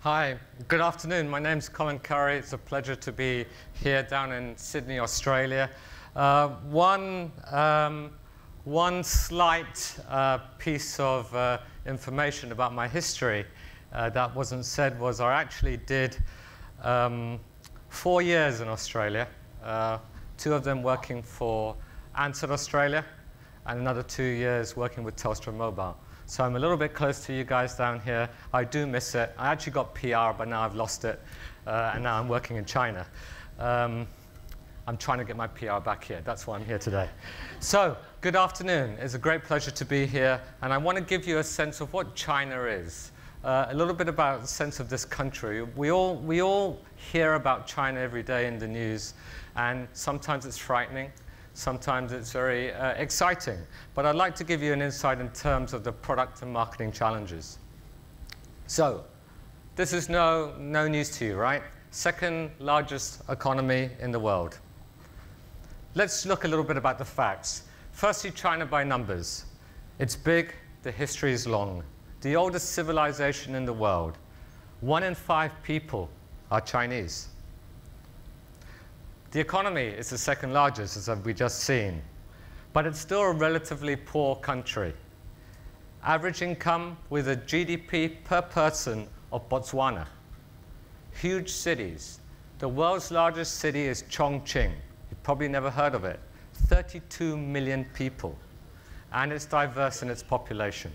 Hi, good afternoon. My name's Colin Currie. It's a pleasure to be here down in Sydney, Australia. One slight piece of information about my history that wasn't said was I actually did 4 years in Australia, 2 of them working for Ansett Australia and another 2 years working with Telstra Mobile. So I'm a little bit close to you guys down here. I do miss it. I actually got PR, but now I've lost it, and now I'm working in China. I'm trying to get my PR back here. That's why I'm here today. So, good afternoon. It's a great pleasure to be here, and I want to give you a sense of what China is. A little bit about the sense of this country. We all hear about China every day in the news, and sometimes it's frightening. Sometimes it's very exciting, but I'd like to give you an insight in terms of the product and marketing challenges. So, this is no news to you, right? Second largest economy in the world. Let's look a little bit about the facts. Firstly, China by numbers. It's big, the history is long. The oldest civilization in the world. 1 in 5 people are Chinese. The economy is the second largest, as we've just seen, but it's still a relatively poor country. Average income with a GDP per person of Botswana. Huge cities. The world's largest city is Chongqing. You've probably never heard of it. 32 million people, and it's diverse in its population.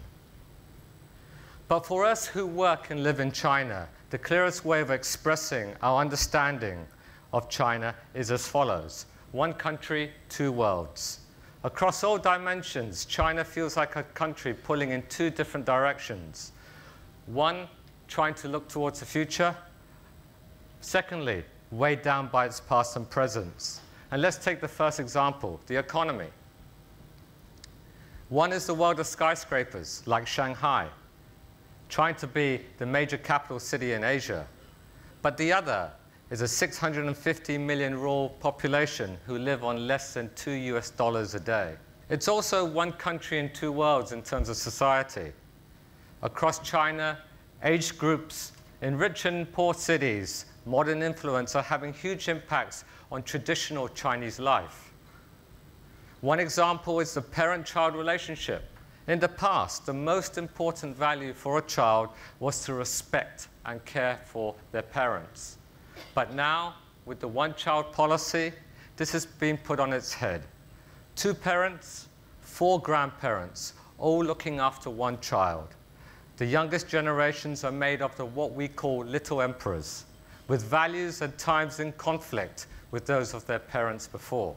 But for us who work and live in China, the clearest way of expressing our understanding of China is as follows. 1 country, 2 worlds. Across all dimensions, China feels like a country pulling in 2 different directions. 1, trying to look towards the future. Secondly, weighed down by its past and present. And let's take the first example, the economy. 1 is the world of skyscrapers, like Shanghai, trying to be the major capital city in Asia. But the other is a 650 million rural population who live on less than $2 a day. It's also 1 country in 2 worlds in terms of society. Across China, age groups in rich and poor cities, modern influence are having huge impacts on traditional Chinese life. 1 example is the parent-child relationship. In the past, the most important value for a child was to respect and care for their parents. But now, with the one-child policy, this has been put on its head. 2 parents, 4 grandparents, all looking after 1 child. The youngest generations are made up of what we call little emperors, with values at times in conflict with those of their parents before.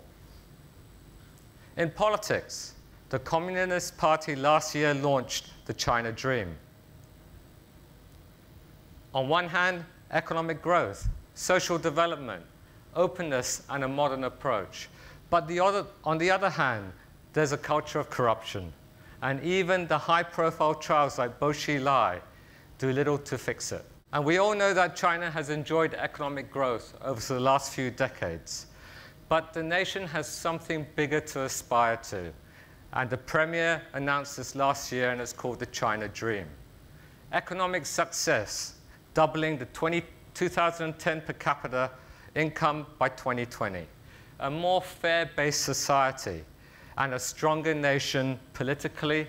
In politics, the Communist Party last year launched the China Dream. On one hand, economic growth, social development, openness, and a modern approach. But on the other hand, there's a culture of corruption. And even the high-profile trials like Bo Xilai do little to fix it. And we all know that China has enjoyed economic growth over the last few decades. But the nation has something bigger to aspire to. And the Premier announced this last year, and it's called the China Dream. Economic success, doubling the 2010 per capita income by 2020, a more fair-based society, and a stronger nation politically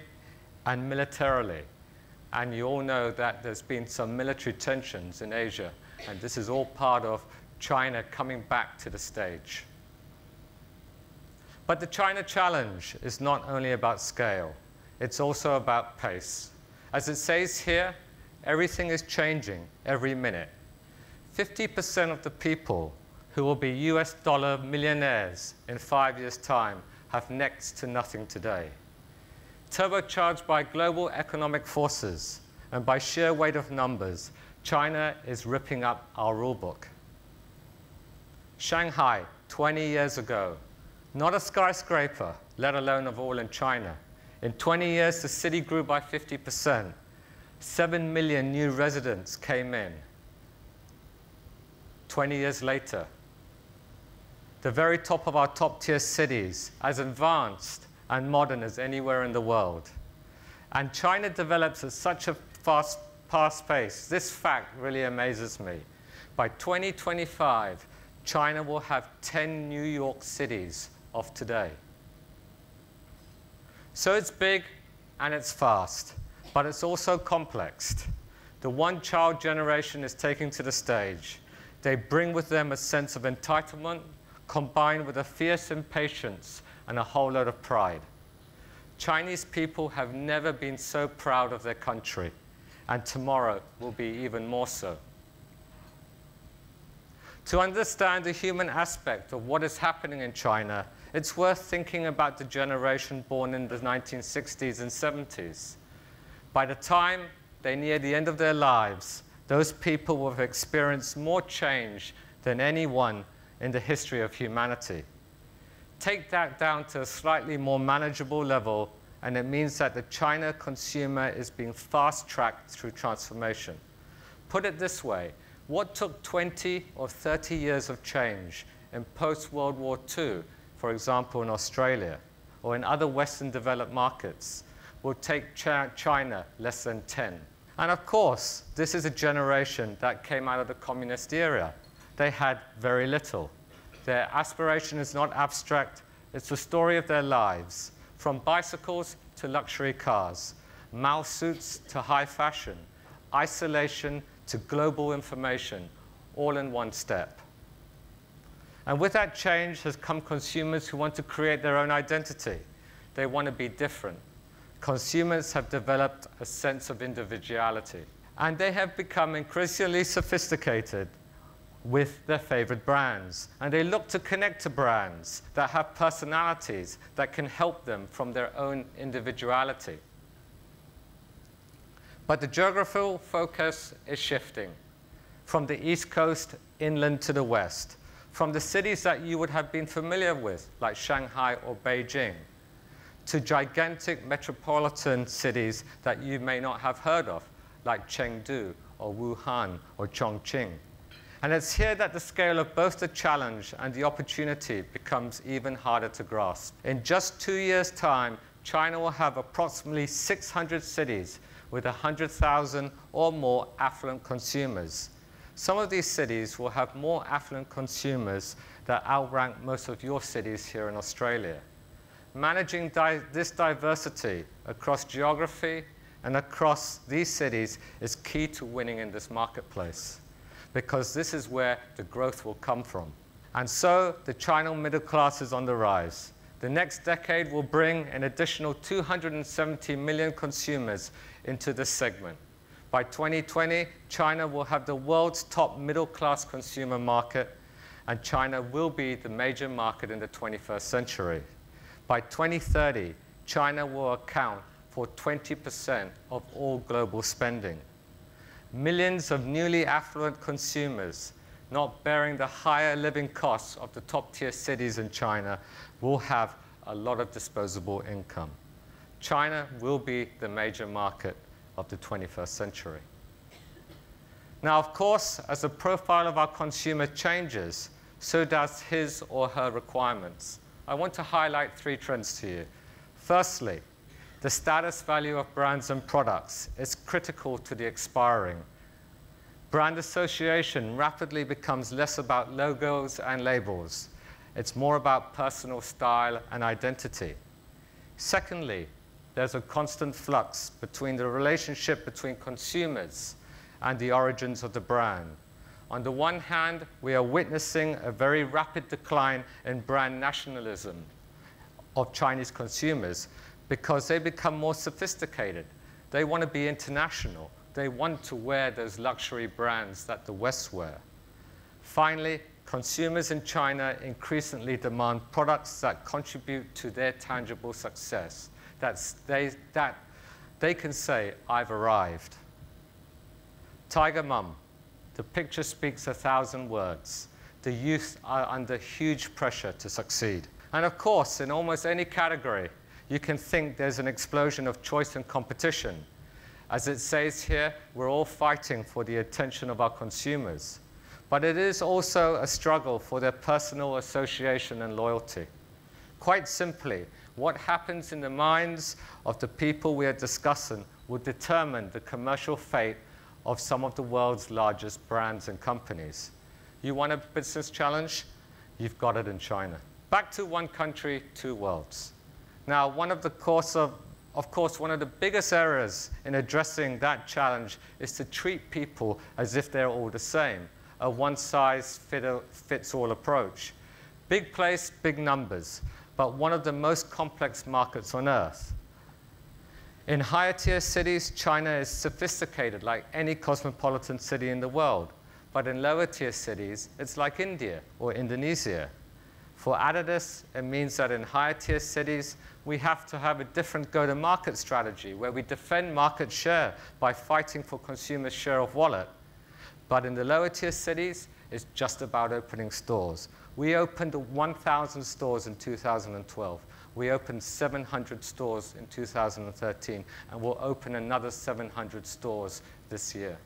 and militarily. And you all know that there's been some military tensions in Asia, and this is all part of China coming back to the stage. But the China challenge is not only about scale, it's also about pace. As it says here, everything is changing every minute. 50% of the people who will be US dollar millionaires in 5 years' time have next to nothing today. Turbocharged by global economic forces and by sheer weight of numbers, China is ripping up our rulebook. Shanghai, 20 years ago, not a skyscraper, let alone of all in China. In 20 years, the city grew by 50%. 7 million new residents came in. 20 years later, the very top of our top-tier cities, as advanced and modern as anywhere in the world. And China develops at such a fast past pace, this fact really amazes me. By 2025, China will have 10 New York cities of today. So it's big and it's fast, but it's also complex. The one-child generation is taking to the stage. They bring with them a sense of entitlement combined with a fierce impatience and a whole lot of pride. Chinese people have never been so proud of their country, and tomorrow will be even more so. To understand the human aspect of what is happening in China, it's worth thinking about the generation born in the 1960s and 70s. By the time they near the end of their lives, those people will have experienced more change than anyone in the history of humanity. Take that down to a slightly more manageable level, and it means that the China consumer is being fast-tracked through transformation. Put it this way, what took 20 or 30 years of change in post-World War II, for example in Australia, or in other Western developed markets, will take China less than 10. And of course, this is a generation that came out of the communist era. They had very little. Their aspiration is not abstract, it's the story of their lives, from bicycles to luxury cars, Mao suits to high fashion, isolation to global information, all in one step. And with that change has come consumers who want to create their own identity. They want to be different. Consumers have developed a sense of individuality. And they have become increasingly sophisticated with their favorite brands. And they look to connect to brands that have personalities that can help them from their own individuality. But the geographical focus is shifting from the East Coast inland to the West, from the cities that you would have been familiar with, like Shanghai or Beijing, to gigantic metropolitan cities that you may not have heard of, like Chengdu or Wuhan or Chongqing. And it's here that the scale of both the challenge and the opportunity becomes even harder to grasp. In just 2 years' time, China will have approximately 600 cities with 100,000 or more affluent consumers. Some of these cities will have more affluent consumers that outrank most of your cities here in Australia. Managing this diversity across geography and across these cities is key to winning in this marketplace, because this is where the growth will come from. And so the China middle class is on the rise. The next decade will bring an additional 270 million consumers into this segment. By 2020, China will have the world's top middle-class consumer market, and China will be the major market in the 21st century. By 2030, China will account for 20% of all global spending. Millions of newly affluent consumers, not bearing the higher living costs of the top-tier cities in China, will have a lot of disposable income. China will be the major market of the 21st century. Now, of course, as the profile of our consumer changes, so does his or her requirements. I want to highlight 3 trends to you. Firstly, the status value of brands and products is critical to the expiring. Brand association rapidly becomes less about logos and labels. It's more about personal style and identity. Secondly, there's a constant flux between the relationship between consumers and the origins of the brand. On the one hand, we are witnessing a very rapid decline in brand nationalism of Chinese consumers because they become more sophisticated. They want to be international. They want to wear those luxury brands that the West wear. Finally, consumers in China increasingly demand products that contribute to their tangible success, that they can say, "I've arrived." Tiger Mum, the picture speaks 1,000 words. The youth are under huge pressure to succeed. And of course, in almost any category, you can think there's an explosion of choice and competition. As it says here, we're all fighting for the attention of our consumers. But it is also a struggle for their personal association and loyalty. Quite simply, what happens in the minds of the people we are discussing will determine the commercial fate of some of the world's largest brands and companies. You want a business challenge? You've got it in China. Back to one country, two worlds. Now, one of course, one of the biggest errors in addressing that challenge is to treat people as if they're all the same, a one-size-fits-all approach. Big place, big numbers, but one of the most complex markets on Earth. In higher-tier cities, China is sophisticated like any cosmopolitan city in the world. But in lower-tier cities, it's like India or Indonesia. For Adidas, it means that in higher-tier cities, we have to have a different go-to-market strategy where we defend market share by fighting for consumers' share of wallet. But in the lower-tier cities, it's just about opening stores. We opened 1,000 stores in 2012. We opened 700 stores in 2013, and we'll open another 700 stores this year.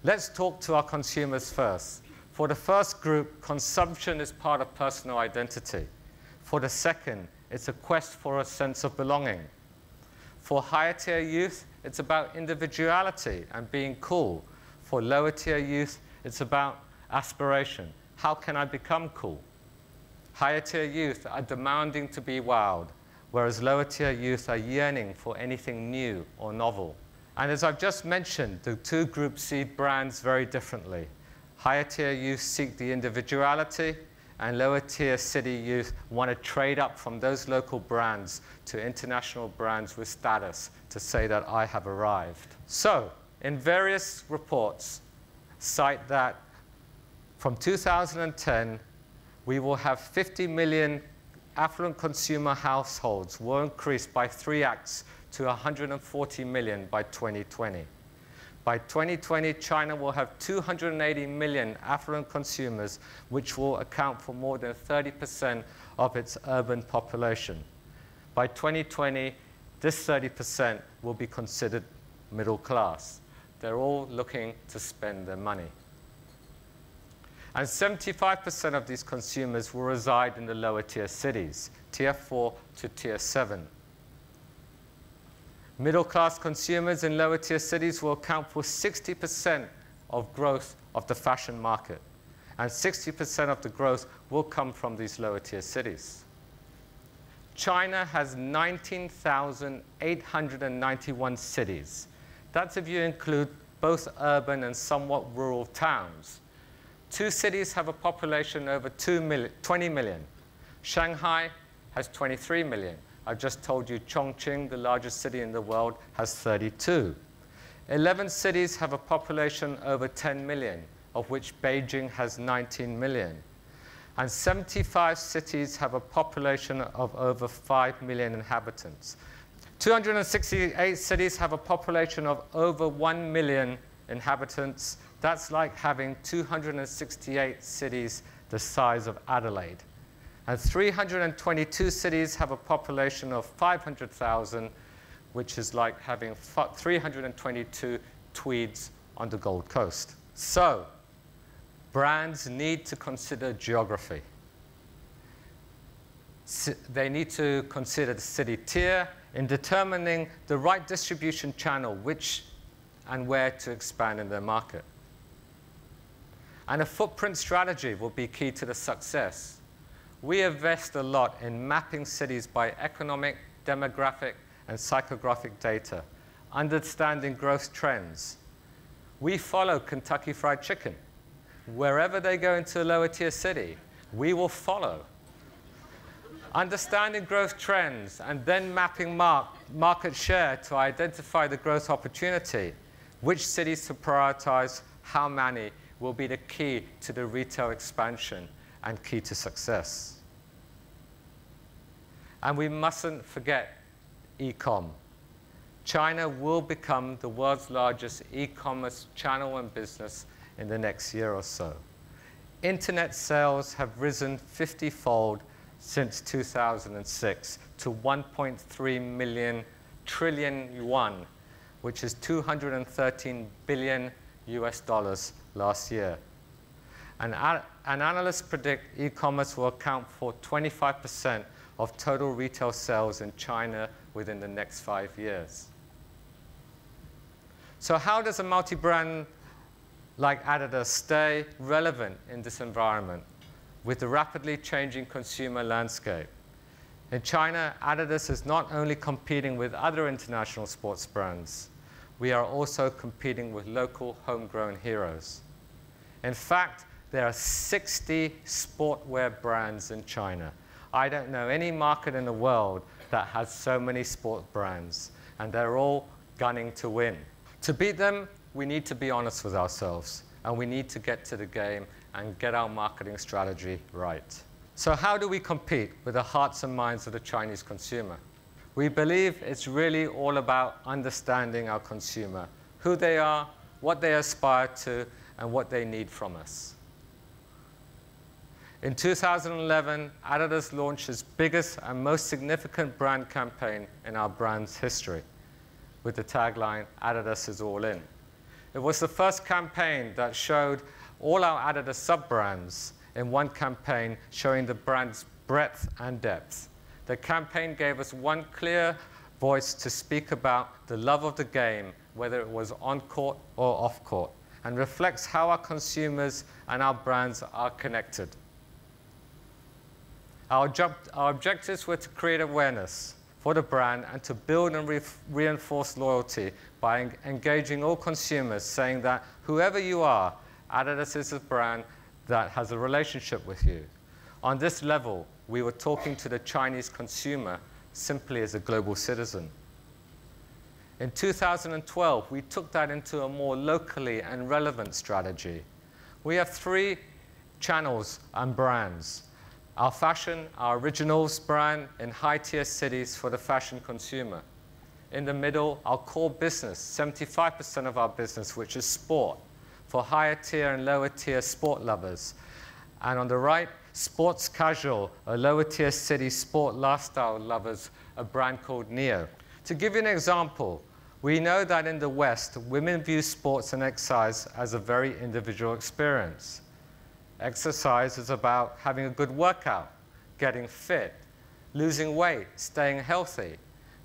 Let's talk to our consumers first. For the first group, consumption is part of personal identity. For the second, it's a quest for a sense of belonging. For higher-tier youth, it's about individuality and being cool. For lower-tier youth, it's about aspiration. How can I become cool? Higher-tier youth are demanding to be wowed, whereas lower-tier youth are yearning for anything new or novel. And as I've just mentioned, the two groups see brands very differently. Higher-tier youth seek the individuality, and lower-tier city youth want to trade up from those local brands to international brands with status to say that I have arrived. So, in various reports, cite that from 2010, we will have 50 million affluent consumer households will increase by 3x to 140 million by 2020. By 2020, China will have 280 million affluent consumers, which will account for more than 30% of its urban population. By 2020, this 30% will be considered middle class. They're all looking to spend their money. And 75% of these consumers will reside in the lower tier cities, tier 4 to tier 7. Middle-class consumers in lower tier cities will account for 60% of growth of the fashion market. And 60% of the growth will come from these lower tier cities. China has 19,891 cities. That's if you include both urban and somewhat rural towns. 2 cities have a population over 20 million. Shanghai has 23 million. I've just told you Chongqing, the largest city in the world, has 32. 11 cities have a population over 10 million, of which Beijing has 19 million. And 75 cities have a population of over 5 million inhabitants. 268 cities have a population of over 1 million inhabitants. That's like having 268 cities the size of Adelaide. And 322 cities have a population of 500,000, which is like having 322 Tweeds on the Gold Coast. So, brands need to consider geography. They need to consider the city tier in determining the right distribution channel, which and where to expand in their market. And a footprint strategy will be key to the success. We invest a lot in mapping cities by economic, demographic, and psychographic data, understanding growth trends. We follow Kentucky Fried Chicken. Wherever they go into a lower tier city, we will follow. Understanding growth trends and then mapping market share to identify the growth opportunity, which cities to prioritize, how many, will be the key to the retail expansion and key to success. And we mustn't forget e-com. China will become the world's largest e-commerce channel and business in the next year or so. Internet sales have risen 50-fold since 2006 to 1.3 million trillion yuan, which is 213 billion US dollars last year. And analysts predict e-commerce will account for 25% of total retail sales in China within the next 5 years. So how does a multi-brand like Adidas stay relevant in this environment with the rapidly changing consumer landscape? In China, Adidas is not only competing with other international sports brands, we are also competing with local homegrown heroes. In fact, there are 60 sportwear brands in China. I don't know any market in the world that has so many sport brands, and they're all gunning to win. To beat them, we need to be honest with ourselves, and we need to get to the game and get our marketing strategy right. So how do we compete with the hearts and minds of the Chinese consumer? We believe it's really all about understanding our consumer, who they are, what they aspire to, and what they need from us. In 2011, Adidas launched its biggest and most significant brand campaign in our brand's history, with the tagline, "Adidas is all in." It was the first campaign that showed all our Adidas sub-brands in one campaign, showing the brand's breadth and depth. The campaign gave us one clear voice to speak about the love of the game, whether it was on-court or off-court, and reflects how our consumers and our brands are connected. Our objectives were to create awareness for the brand and to build and reinforce loyalty by engaging all consumers, saying that whoever you are, Adidas is a brand that has a relationship with you. On this level, we were talking to the Chinese consumer simply as a global citizen. In 2012, we took that into a more locally and relevant strategy. We have 3 channels and brands. Our fashion, our originals brand in high-tier cities for the fashion consumer. In the middle, our core business, 75% of our business, which is sport, for higher tier and lower tier sport lovers. And on the right, sports casual, a lower tier city sport lifestyle lovers, a brand called Neo. To give you an example, we know that in the West, women view sports and exercise as a very individual experience. Exercise is about having a good workout, getting fit, losing weight, staying healthy.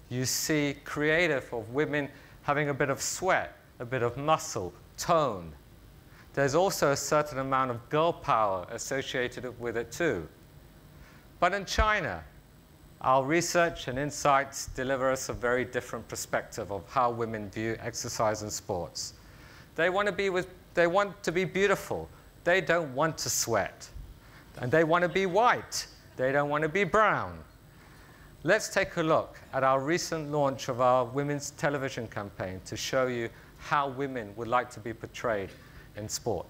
You see creative of women having a bit of sweat, a bit of muscle, tone. There's also a certain amount of girl power associated with it too. But in China, our research and insights deliver us a very different perspective of how women view exercise and sports. They want to be beautiful. They don't want to sweat. And they want to be white. They don't want to be brown. Let's take a look at our recent launch of our women's television campaign to show you how women would like to be portrayed in sport.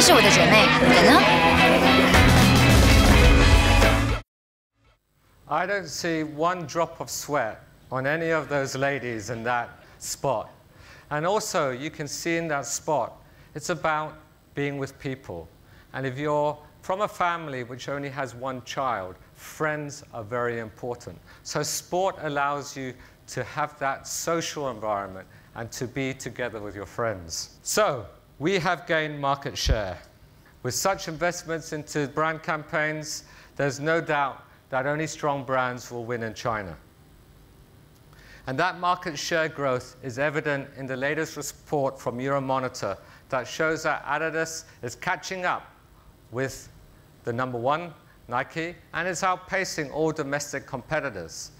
是我的姐妹，你的呢？ I don't see one drop of sweat on any of those ladies in that spot. And also, you can see in that spot, it's about being with people. And if you're from a family which only has one child, friends are very important. So sport allows you to have that social environment and to be together with your friends. So we have gained market share. With such investments into brand campaigns, there's no doubt that only strong brands will win in China. And that market share growth is evident in the latest report from Euromonitor that shows that Adidas is catching up with the #1, Nike, and is outpacing all domestic competitors.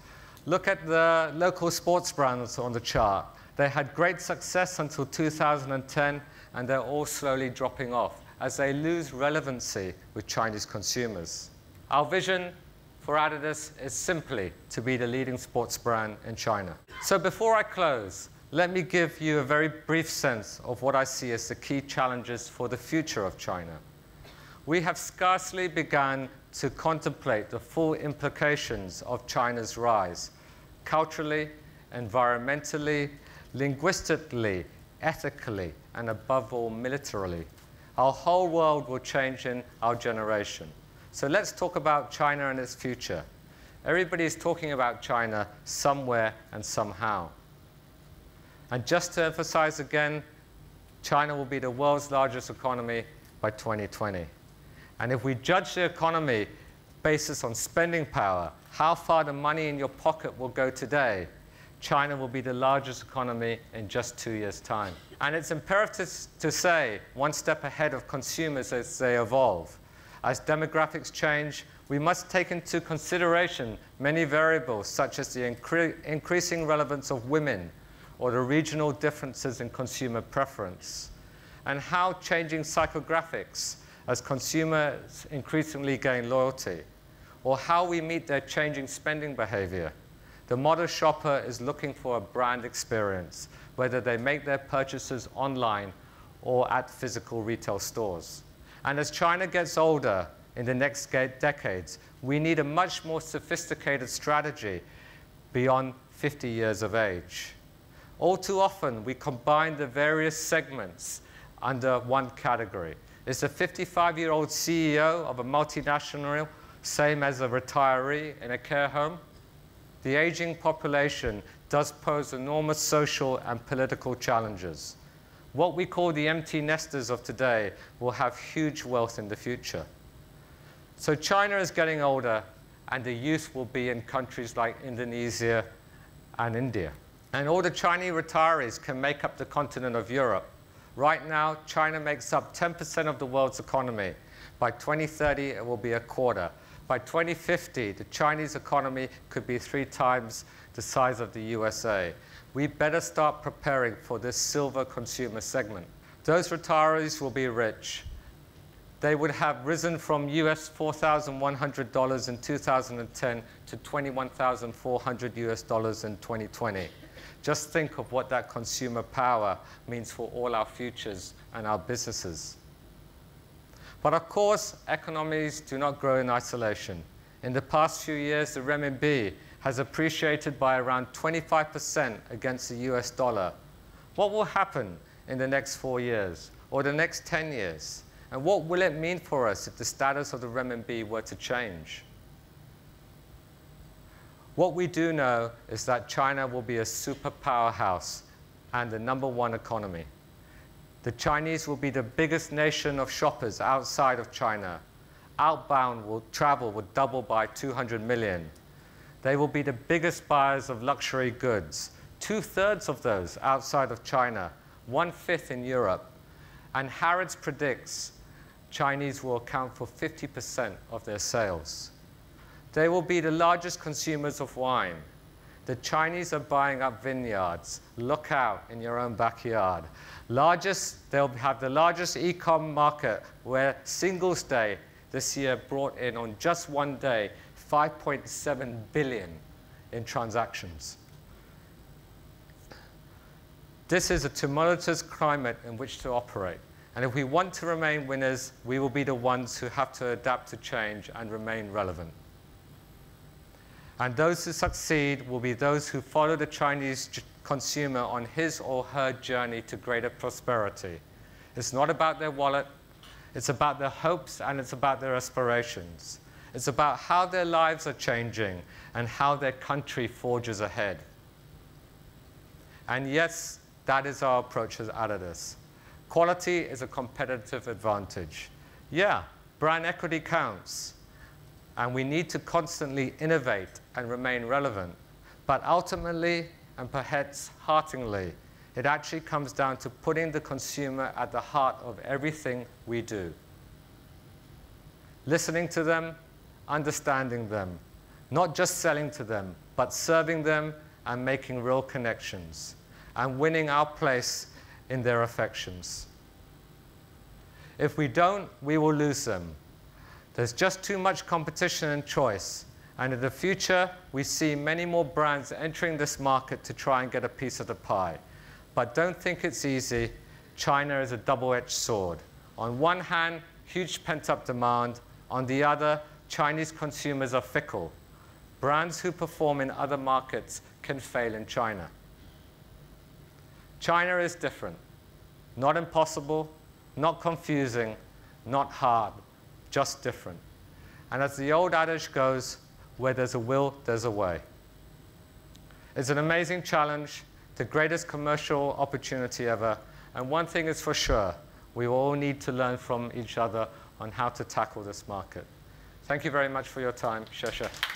Look at the local sports brands on the chart. They had great success until 2010, and they're all slowly dropping off as they lose relevancy with Chinese consumers. Our vision for Adidas is simply to be the leading sports brand in China. So before I close, let me give you a very brief sense of what I see as the key challenges for the future of China. We have scarcely begun to contemplate the full implications of China's rise, culturally, environmentally, linguistically, ethically, and above all, militarily. Our whole world will change in our generation. So let's talk about China and its future. Everybody's talking about China somewhere and somehow. And just to emphasize again, China will be the world's largest economy by 2020. And if we judge the economy based on spending power, how far the money in your pocket will go today, China will be the largest economy in just 2 years' time. And it's imperative to say one step ahead of consumers as they evolve. As demographics change, we must take into consideration many variables, such as the increasing relevance of women or the regional differences in consumer preference, and how changing psychographics as consumers increasingly gain loyalty, or how we meet their changing spending behavior. The modern shopper is looking for a brand experience, whether they make their purchases online or at physical retail stores. And as China gets older in the next decades, we need a much more sophisticated strategy beyond 50 years of age. All too often, we combine the various segments under one category. Is a 55-year-old CEO of a multinational same as a retiree in a care home? The aging population does pose enormous social and political challenges. What we call the empty nesters of today will have huge wealth in the future. So China is getting older, and the youth will be in countries like Indonesia and India. And all the Chinese retirees can make up the continent of Europe. Right now, China makes up 10% of the world's economy. By 2030, it will be a quarter. By 2050, the Chinese economy could be 3 times the size of the USA. We better start preparing for this silver consumer segment. Those retirees will be rich. They would have risen from US $4,100 in 2010 to $21,400 US in 2020. Just think of what that consumer power means for all our futures and our businesses. But of course, economies do not grow in isolation. In the past few years, the renminbi has appreciated by around 25% against the US dollar. What will happen in the next 4 years or the next 10 years? And what will it mean for us if the status of the renminbi were to change? What we do know is that China will be a super powerhouse and the #1 economy. The Chinese will be the biggest nation of shoppers outside of China. Outbound travel will double by 200 million. They will be the biggest buyers of luxury goods, 2/3 of those outside of China, 1/5 in Europe. And Harrods predicts Chinese will account for 50% of their sales. They will be the largest consumers of wine. The Chinese are buying up vineyards. Look out in your own backyard. They'll have the largest e-com market, where Singles Day this year brought in, on just one day, 5.7 billion in transactions. This is a tumultuous climate in which to operate. And if we want to remain winners, we will be the ones who have to adapt to change and remain relevant. And those who succeed will be those who follow the Chinese consumer on his or her journey to greater prosperity. It's not about their wallet, it's about their hopes, and it's about their aspirations. It's about how their lives are changing and how their country forges ahead. And yes, that is our approach as Adidas. Quality is a competitive advantage. Yeah, brand equity counts. And we need to constantly innovate and remain relevant. But ultimately, and perhaps heartily, it actually comes down to putting the consumer at the heart of everything we do. Listening to them, understanding them, not just selling to them, but serving them and making real connections, and winning our place in their affections. If we don't, we will lose them. There's just too much competition and choice. And in the future, we see many more brands entering this market to try and get a piece of the pie. But don't think it's easy. China is a double-edged sword. On one hand, huge pent-up demand. On the other, Chinese consumers are fickle. Brands who perform in other markets can fail in China. China is different. Not impossible, not confusing, not hard, just different. And as the old adage goes, where there's a will, there's a way. It's an amazing challenge, the greatest commercial opportunity ever, and one thing is for sure, we all need to learn from each other on how to tackle this market. Thank you very much for your time. 谢谢。